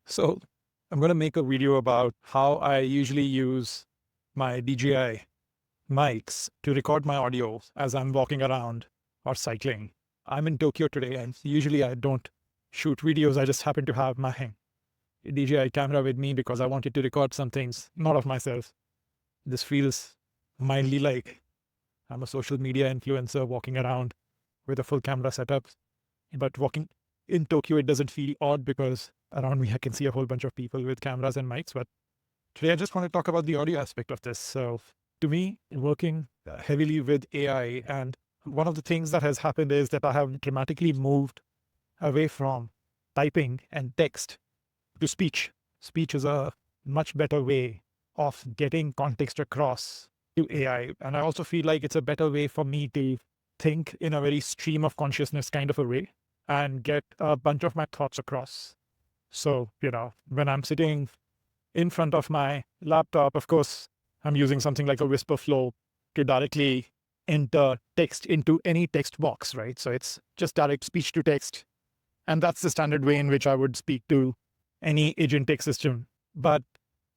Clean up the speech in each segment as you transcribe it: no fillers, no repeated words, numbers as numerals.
So I'm going to make a video about how I usually use my DJI mics to record my audio as I'm walking around or cycling. I'm in Tokyo today, and usually I don't shoot videos. I just happen to have my DJI camera with me because I wanted to record some things, not of myself. This feels mildly like I'm a social media influencer walking around with a full camera setup. But walking in Tokyo, it doesn't feel odd because around me I can see a whole bunch of people with cameras and mics. But today I just want to talk about the audio aspect of this. So to me, working heavily with AI, and one of the things that has happened is that I have dramatically moved away from typing and text to speech. Speech is a much better way of getting context across to AI. And I also feel like it's a better way for me to think in a very stream of consciousness kind of a way and get a bunch of my thoughts across. So, when I'm sitting in front of my laptop, of course, I'm using something like a whisper flow to directly enter text into any text box, right? So it's just direct speech to text. And that's the standard way in which I would speak to any agentic system. But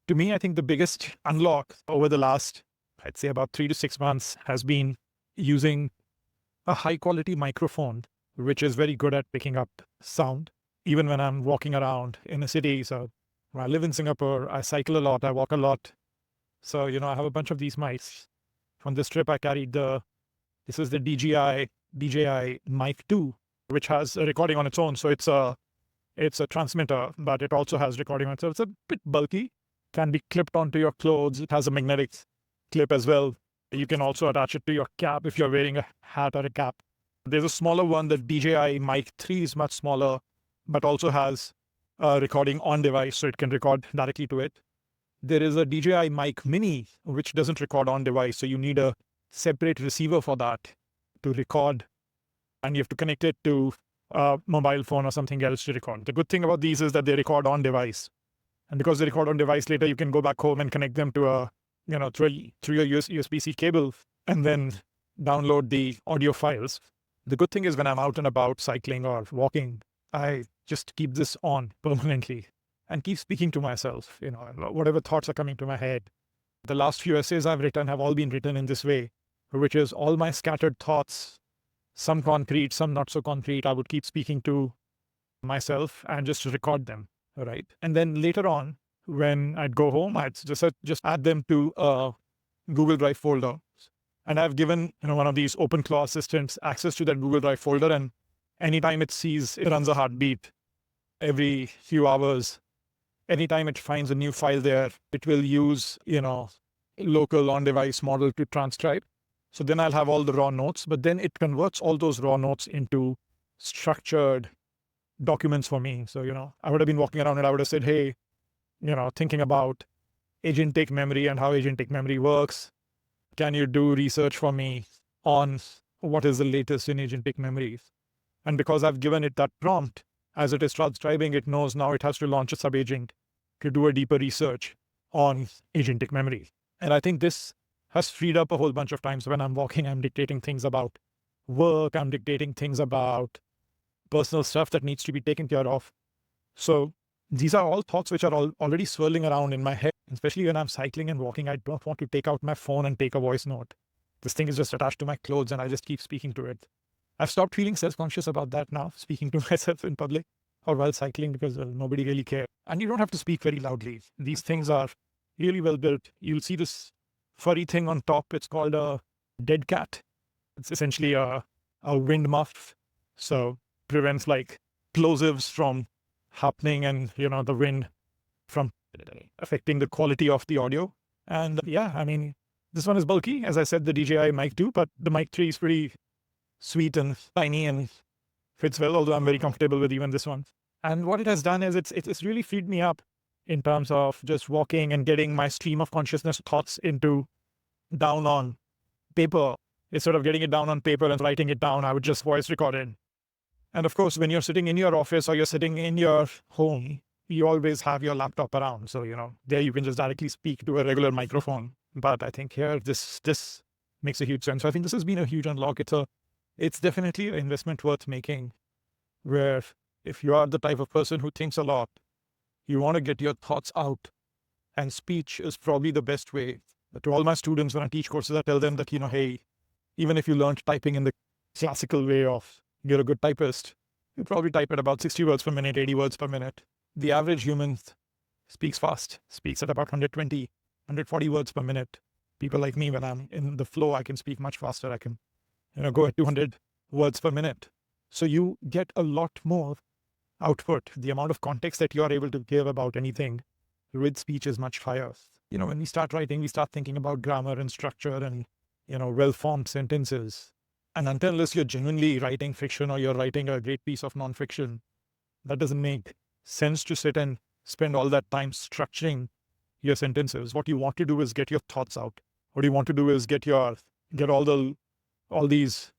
to me, I think the biggest unlock over the last, I'd say about 3 to 6 months, has been using a high quality microphone, which is very good at picking up sound, even when I'm walking around in a city. So I live in Singapore, I cycle a lot, I walk a lot. So, I have a bunch of these mics. On this trip, I carried this is the DJI Mic 2, which has a recording on its own. So it's a transmitter, but it also has recording on itself. It's a bit bulky, can be clipped onto your clothes. It has a magnetic clip as well. You can also attach it to your cap if you're wearing a hat or a cap. There's a smaller one, the DJI Mic 3 is much smaller, but also has a recording on device, so it can record directly to it. There is a DJI Mic Mini, which doesn't record on device, so you need a separate receiver for that to record, and you have to connect it to a mobile phone or something else to record. The good thing about these is that they record on device, and because they record on device, later you can go back home and connect them to a through your USB-C cable and then download the audio files. The good thing is when I'm out and about cycling or walking, I just keep this on permanently and keep speaking to myself, whatever thoughts are coming to my head. The last few essays I've written have all been written in this way, which is all my scattered thoughts, some concrete, some not so concrete. I would keep speaking to myself and just record them, right? And then later on, when I'd go home, I'd just add them to a Google Drive folder. And I've given one of these OpenClaw assistants access to that Google Drive folder, and anytime it runs a heartbeat every few hours. Anytime it finds a new file there, it will use local on-device model to transcribe. So then I'll have all the raw notes, but then it converts all those raw notes into structured documents for me. So I would have been walking around and I would have said, hey, thinking about agentic memory and how agentic memory works. Can you do research for me on what is the latest in agentic memories? And because I've given it that prompt, as it is transcribing, it knows now it has to launch a subagent to do a deeper research on agentic memory. And I think this has freed up a whole bunch of times when I'm walking, I'm dictating things about work, I'm dictating things about personal stuff that needs to be taken care of. So these are all thoughts which are already swirling around in my head, especially when I'm cycling and walking. I don't want to take out my phone and take a voice note. This thing is just attached to my clothes and I just keep speaking to it. I've stopped feeling self-conscious about that now, speaking to myself in public or while cycling, because nobody really cares. And you don't have to speak very loudly. These things are really well built. You'll see this furry thing on top. It's called a dead cat. It's essentially a wind muff. So prevents plosives from happening and, the wind from affecting the quality of the audio. And this one is bulky. As I said, the DJI Mic 2, but the Mic 3 is pretty sweet and tiny and fits well, although I'm very comfortable with even this one. And what it has done is it's really freed me up in terms of just walking and getting my stream of consciousness thoughts down on paper. Instead of getting it down on paper and writing it down, I would just voice record it. And of course, when you're sitting in your office or you're sitting in your home, you always have your laptop around. So, there you can just directly speak to a regular microphone. But I think here, this makes a huge sense. So I think this has been a huge unlock. It's definitely an investment worth making, where if you are the type of person who thinks a lot, You want to get your thoughts out. And speech is probably the best way. To all my students, when I teach courses, I tell them that, hey, even if you learned typing in the classical way of you're a good typist, you probably type at about 60 words per minute, 80 words per minute. The average human speaks fast, speaks at about 120, 140 words per minute. People like me, when I'm in the flow, I can speak much faster. I can, go at 200 words per minute. So you get a lot more output. The amount of context that you are able to give about anything with speech is much higher. When we start writing, we start thinking about grammar and structure and, well-formed sentences. And unless you're genuinely writing fiction or you're writing a great piece of nonfiction, that doesn't make sense to sit and spend all that time structuring your sentences. What you want to do is get your thoughts out. What you want to do is get all these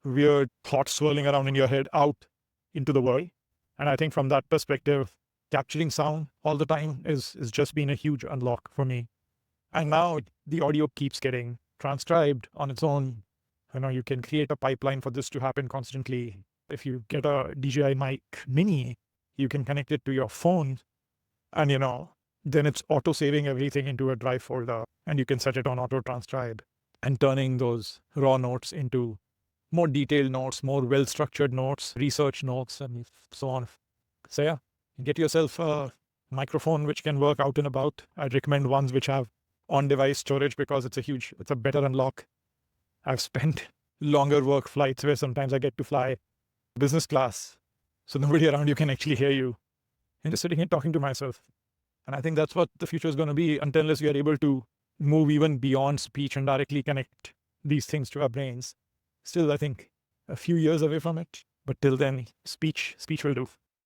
weird thoughts swirling around in your head out into the world. And I think from that perspective, capturing sound all the time is just been a huge unlock for me. And now the audio keeps getting transcribed on its own. You can create a pipeline for this to happen constantly. If you get a DJI mic mini, you can connect it to your phone and, then it's auto saving everything into a drive folder, and you can set it on auto transcribe and turning those raw notes into more detailed notes, more well-structured notes, research notes, and so on. So yeah, get yourself a microphone which can work out and about. I'd recommend ones which have on-device storage because it's a better unlock. I've spent longer work flights where sometimes I get to fly business class, so nobody around you can actually hear you. I'm just sitting here talking to myself. And I think that's what the future is going to be, unless we are able to move even beyond speech and directly connect these things to our brains. Still, I think a few years away from it, but till then, speech will do.